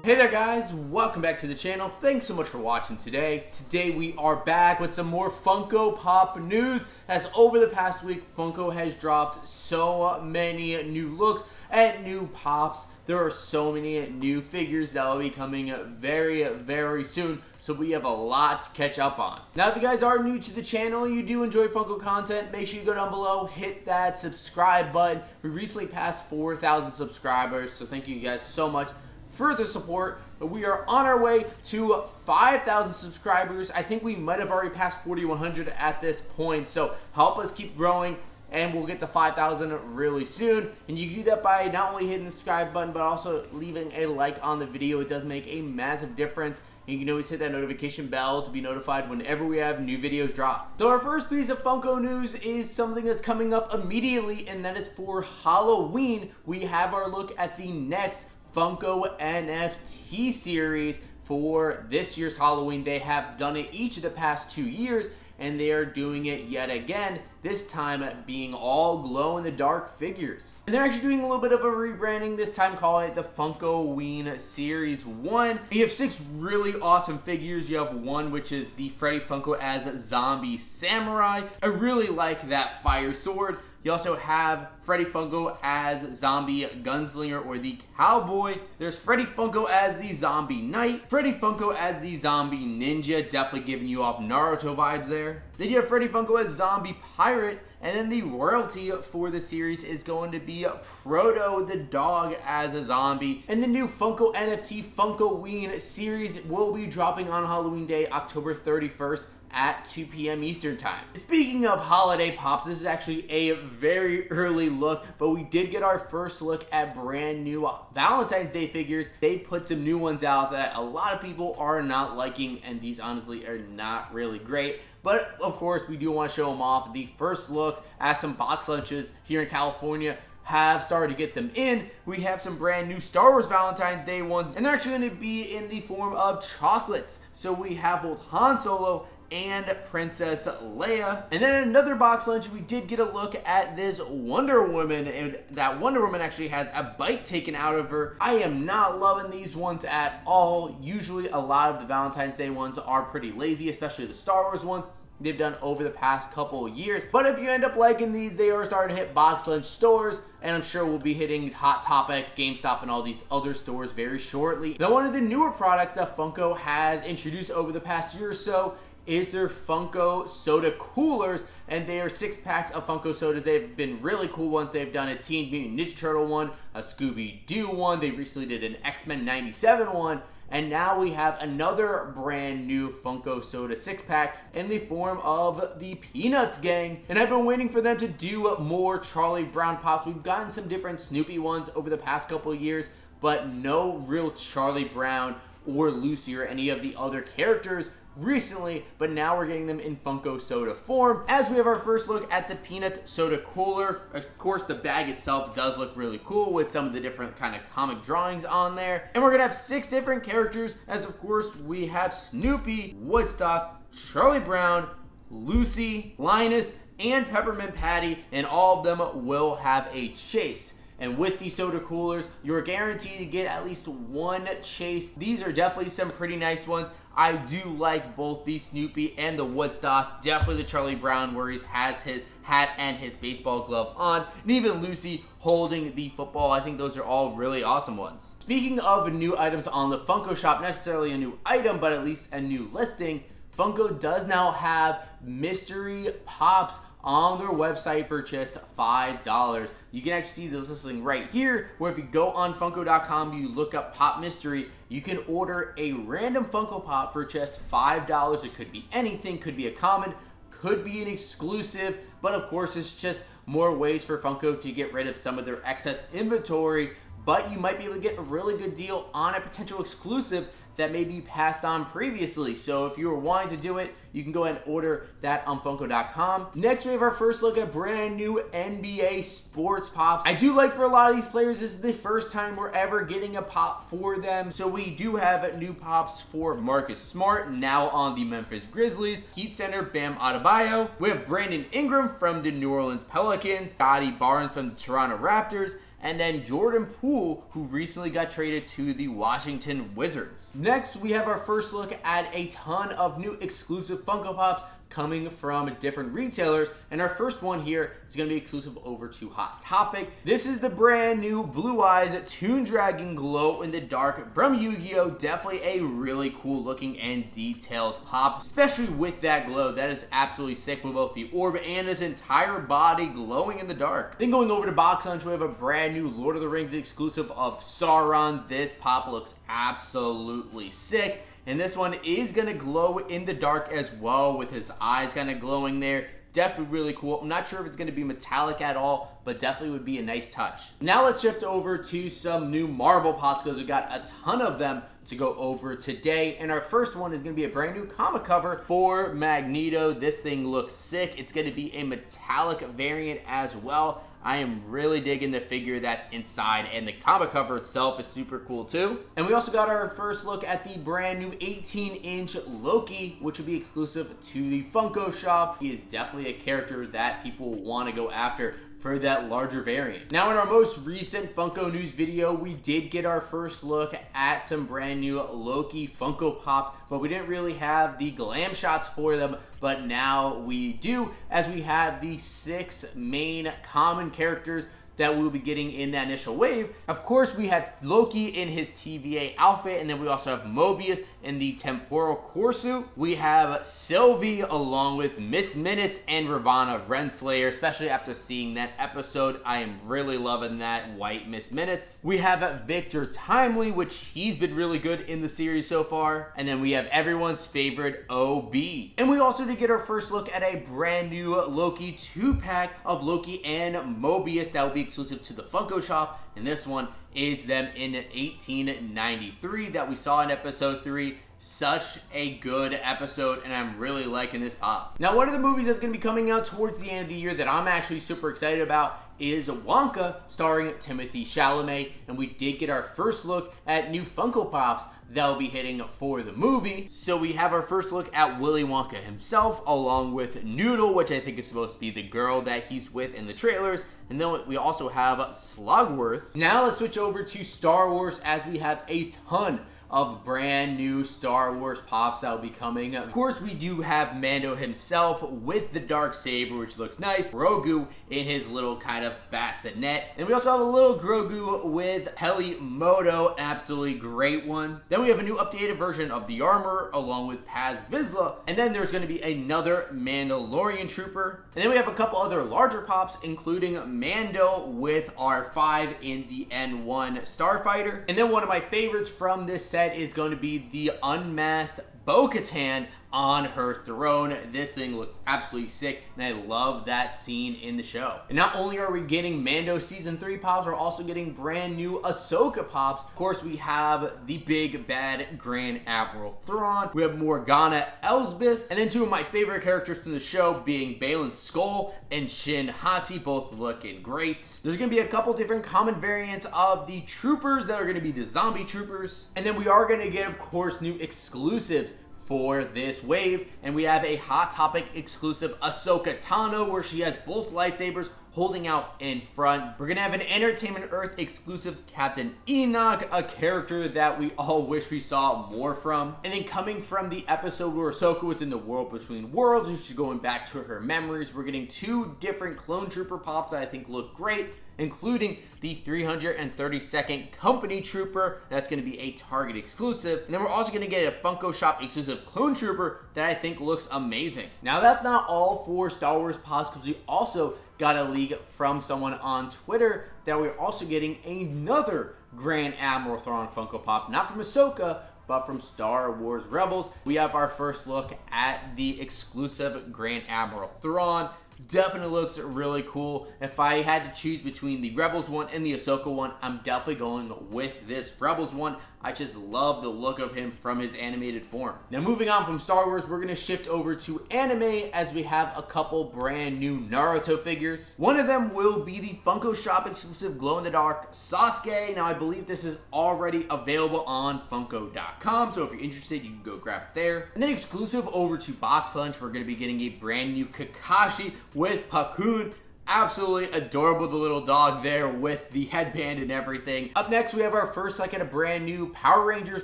Hey there guys, welcome back to the channel. Thanks so much for watching today. Today we are back with some more Funko Pop news, as over the past week Funko has dropped so many new looks and new pops. There are so many new figures that will be coming very soon, so we have a lot to catch up on. Now if you guys are new to the channel, you do enjoy Funko content, make sure you go down below, hit that subscribe button. We recently passed 4,000 subscribers, so thank you guys so much for the support. We are on our way to 5,000 subscribers. I think we might have already passed 4,100 at this point, so help us keep growing and we'll get to 5,000 really soon. And you can do that by not only hitting the subscribe button but also leaving a like on the video. It does make a massive difference. And you can always hit that notification bell to be notified whenever we have new videos drop. So our first piece of Funko news is something that's coming up immediately, and that is for Halloween. We have our look at the next Funko NFT series for this year's Halloween. They have done it each of the past 2 years, and they are doing it yet again, this time being all glow-in-the-dark figures. And they're actually doing a little bit of a rebranding, this time calling it the Funkoween Series 1. You have 6 really awesome figures. You have one which is the Freddy Funko as Zombie Samurai. I really like that fire sword. You also have Freddy Funko as Zombie Gunslinger or the Cowboy. There's Freddy Funko as the Zombie Knight. Freddy Funko as the Zombie Ninja, definitely giving you off Naruto vibes there. Then you have Freddy Funko as Zombie Pirate. And then the royalty for the series is going to be Proto the Dog as a zombie. And the new Funko NFT Funkoween series will be dropping on Halloween Day, October 31st. At 2 p.m. Eastern Time. Speaking of holiday pops, this is actually a very early look, but we did get our first look at brand new Valentine's Day figures. They put some new ones out that a lot of people are not liking, and these honestly are not really great. But of course, we do want to show them off. The first look at some box lunches here in California have started to get them in. We have some brand new Star Wars Valentine's Day ones, and they're actually going to be in the form of chocolates. So we have both Han Solo and Princess Leia. And then in another box lunch, we did get a look at this Wonder Woman, and that Wonder Woman actually has a bite taken out of her. I am not loving these ones at all. Usually a lot of the Valentine's Day ones are pretty lazy, especially the Star Wars ones they've done over the past couple of years. But if you end up liking these, they are starting to hit box lunch stores, and I'm sure we'll be hitting Hot Topic, GameStop, and all these other stores very shortly. Now, one of the newer products that Funko has introduced over the past year or so is their Funko Soda Coolers, and they are 6 packs of Funko Sodas. They've been really cool ones. They've done a Teen Mutant Ninja Turtle one, a Scooby-Doo one. They recently did an X-Men 97 one, and now we have another brand new Funko Soda 6-pack in the form of the Peanuts Gang. And I've been waiting for them to do more Charlie Brown Pops. We've gotten some different Snoopy ones over the past couple of years, but no real Charlie Brown or Lucy or any of the other characters recently, but now we're getting them in Funko Soda form. As we have our first look at the Peanuts Soda Cooler, of course the bag itself does look really cool with some of the different kind of comic drawings on there. And we're gonna have 6 different characters, as of course we have Snoopy, Woodstock, Charlie Brown, Lucy, Linus, and Peppermint Patty, and all of them will have a chase. And with these soda coolers, you're guaranteed to get at least one chase. These are definitely some pretty nice ones. I do like both the Snoopy and the Woodstock. Definitely the Charlie Brown where he has his hat and his baseball glove on. And even Lucy holding the football. I think those are all really awesome ones. Speaking of new items on the Funko shop, not necessarily a new item, but at least a new listing, Funko does now have mystery pops on their website for just $5. You can actually see this listing right here, where if you go on Funko.com, you look up Pop Mystery, you can order a random Funko Pop for just $5. It could be anything, could be a common, could be an exclusive, but of course it's just more ways for Funko to get rid of some of their excess inventory, but you might be able to get a really good deal on a potential exclusive that may be passed on previously. So if you were wanting to do it, you can go ahead and order that on Funko.com. Next, we have our first look at brand new NBA Sports Pops. I do like for a lot of these players, this is the first time we're ever getting a pop for them. So we do have new pops for Marcus Smart, now on the Memphis Grizzlies, Heat center Bam Adebayo. We have Brandon Ingram from the New Orleans Pelicans, Scotty Barnes from the Toronto Raptors, and then Jordan Poole, who recently got traded to the Washington Wizards. Next, we have our first look at a ton of new exclusive Funko Pops coming from different retailers, and our first one here is going to be exclusive over to Hot Topic. This is the brand new Blue Eyes Toon Dragon Glow in the Dark from Yu-Gi-Oh! Definitely a really cool looking and detailed pop, especially with that glow. That is absolutely sick with both the orb and his entire body glowing in the dark. Then going over to Box Lunch, we have a brand new Lord of the Rings exclusive of Sauron. This pop looks absolutely sick. And this one is going to glow in the dark as well, with his eyes kind of glowing there. Definitely really cool. I'm not sure if it's going to be metallic at all, but definitely would be a nice touch. Now let's shift over to some new Marvel Pops, because we've got a ton of them to go over today. And our first one is going to be a brand new comic cover for Magneto. This thing looks sick. It's going to be a metallic variant as well. I am really digging the figure that's inside, and the comic cover itself is super cool too. And we also got our first look at the brand new 18-inch Loki, which will be exclusive to the Funko shop. He is definitely a character that people want to go after for that larger variant. Now, in our most recent Funko news video, we did get our first look at some brand new Loki Funko Pops, but we didn't really have the glam shots for them, but now we do, as we have the 6 main common characters that we'll be getting in that initial wave. Of course, we have Loki in his TVA outfit, and then we also have Mobius in the temporal core suit. We have Sylvie along with Miss Minutes and Ravonna Renslayer, especially after seeing that episode. I am really loving that white Miss Minutes. We have Victor Timely, which he's been really good in the series so far. And then we have everyone's favorite OB. And we also did get our first look at a brand new Loki 2-pack of Loki and Mobius that will be exclusive to the Funko shop, and this one is them in 1893 that we saw in episode 3. Such a good episode, and I'm really liking this pop. Now, one of the movies that's going to be coming out towards the end of the year that I'm actually super excited about is Wonka, starring Timothée Chalamet, and we did get our first look at new Funko Pops that will be hitting for the movie. So we have our first look at Willy Wonka himself, along with Noodle, which I think is supposed to be the girl that he's with in the trailers. And then we also have Slugworth. Now let's switch over to Star Wars, as we have a ton of brand new Star Wars Pops that will be coming. Of course, we do have Mando himself with the Darksaber, which looks nice. Grogu in his little kind of bassinet. And we also have a little Grogu with Peli Moto, an absolutely great one. Then we have a new updated version of the armor along with Paz Vizsla. And then there's going to be another Mandalorian trooper. And then we have a couple other larger Pops, including Mando with R5 in the N1 Starfighter. And then one of my favorites from this set is going to be the unmasked Bo-Katan on her throne. This thing looks absolutely sick, and I love that scene in the show. And not only are we getting Mando Season 3 Pops, we're also getting brand new Ahsoka Pops. Of course, we have the big bad Grand Admiral Thrawn. We have Morgana Elsbeth, and then two of my favorite characters from the show being Balin Skull and Shin Hati, both looking great. There's going to be a couple different common variants of the troopers that are going to be the zombie troopers. And then we are going to get, of course, new exclusives for this wave, and we have a Hot Topic exclusive Ahsoka Tano, where she has both lightsabers holding out in front. We're gonna have an Entertainment Earth exclusive Captain Enoch, a character that we all wish we saw more from. And then coming from the episode where Ahsoka was in the world between worlds, and she's going back to her memories, we're getting 2 different clone trooper pops that I think look great, including the 332nd Company Trooper. That's going to be a Target exclusive. And then we're also going to get a Funko Shop exclusive Clone Trooper that I think looks amazing. Now, that's not all for Star Wars Pops, because we also got a leak from someone on Twitter that we're also getting another Grand Admiral Thrawn Funko Pop, not from Ahsoka, but from Star Wars Rebels. We have our first look at the exclusive Grand Admiral Thrawn. Definitely looks really cool. If I had to choose between the Rebels one and the Ahsoka one, I'm definitely going with this Rebels one. I just love the look of him from his animated form. Now, moving on from Star Wars, we're going to shift over to anime, as we have a couple brand new Naruto figures. One of them will be the Funko Shop exclusive glow-in-the-dark Sasuke. Now, I believe this is already available on Funko.com, so if you're interested, you can go grab it there. And then exclusive over to Box Lunch, we're going to be getting a brand new Kakashi with Pakun. Absolutely adorable, the little dog there with the headband and everything. Up next, we have our first look at a brand new Power Rangers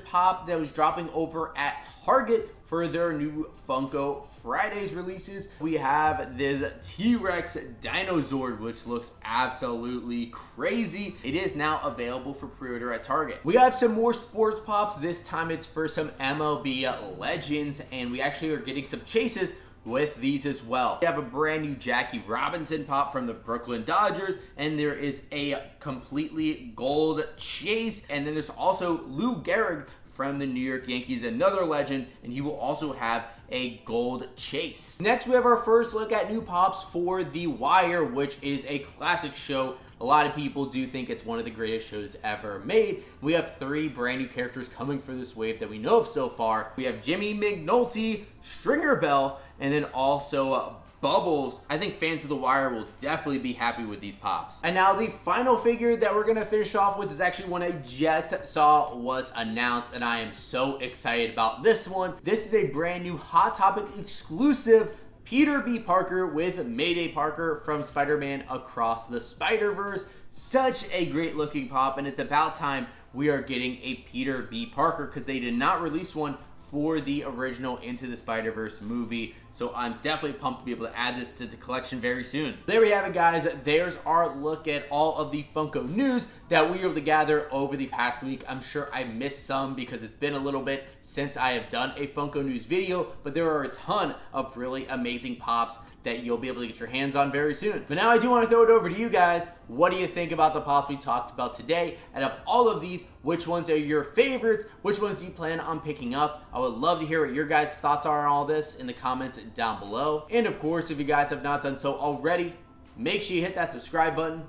pop that was dropping over at Target for their new Funko Fridays releases. We have this T-Rex Dinozord, which looks absolutely crazy. It is now available for pre-order at Target. We have some more sports pops. This time it's for some MLB Legends, and we actually are getting some chases with these as well. We have a brand new Jackie Robinson pop from the Brooklyn Dodgers, and there is a completely gold chase, and then there's also Lou Gehrig from the New York Yankees, another legend, and he will also have a gold chase. Next, we have our first look at new pops for The Wire, which is a classic show. A lot of people do think it's one of the greatest shows ever made. We have 3 brand new characters coming for this wave that we know of so far. We have Jimmy McNulty, Stringer Bell, and then also Bubbles. I think fans of The Wire will definitely be happy with these pops. And now the final figure that we're gonna finish off with is actually one I just saw was announced, and I am so excited about this one. This is a brand new Hot Topic exclusive Peter B. Parker with Mayday Parker from Spider-Man Across the Spider-Verse. Such a great looking pop, and it's about time we are getting a Peter B. Parker because they did not release one for the original Into the Spider-Verse movie. So I'm definitely pumped to be able to add this to the collection very soon. There we have it, guys. There's our look at all of the Funko news that we were able to gather over the past week. I'm sure I missed some because it's been a little bit since I have done a Funko news video, but there are a ton of really amazing pops that you'll be able to get your hands on very soon. But now I do want to throw it over to you guys. What do you think about the pops we talked about today? And of all of these, which ones are your favorites? Which ones do you plan on picking up? I would love to hear what your guys' thoughts are on all this in the comments down below. And of course, if you guys have not done so already, make sure you hit that subscribe button.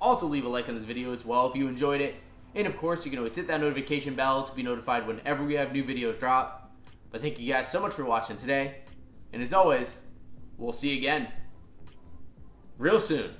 Also leave a like on this video as well if you enjoyed it. And of course, you can always hit that notification bell to be notified whenever we have new videos drop. But thank you guys so much for watching today. And as always, we'll see you again real soon.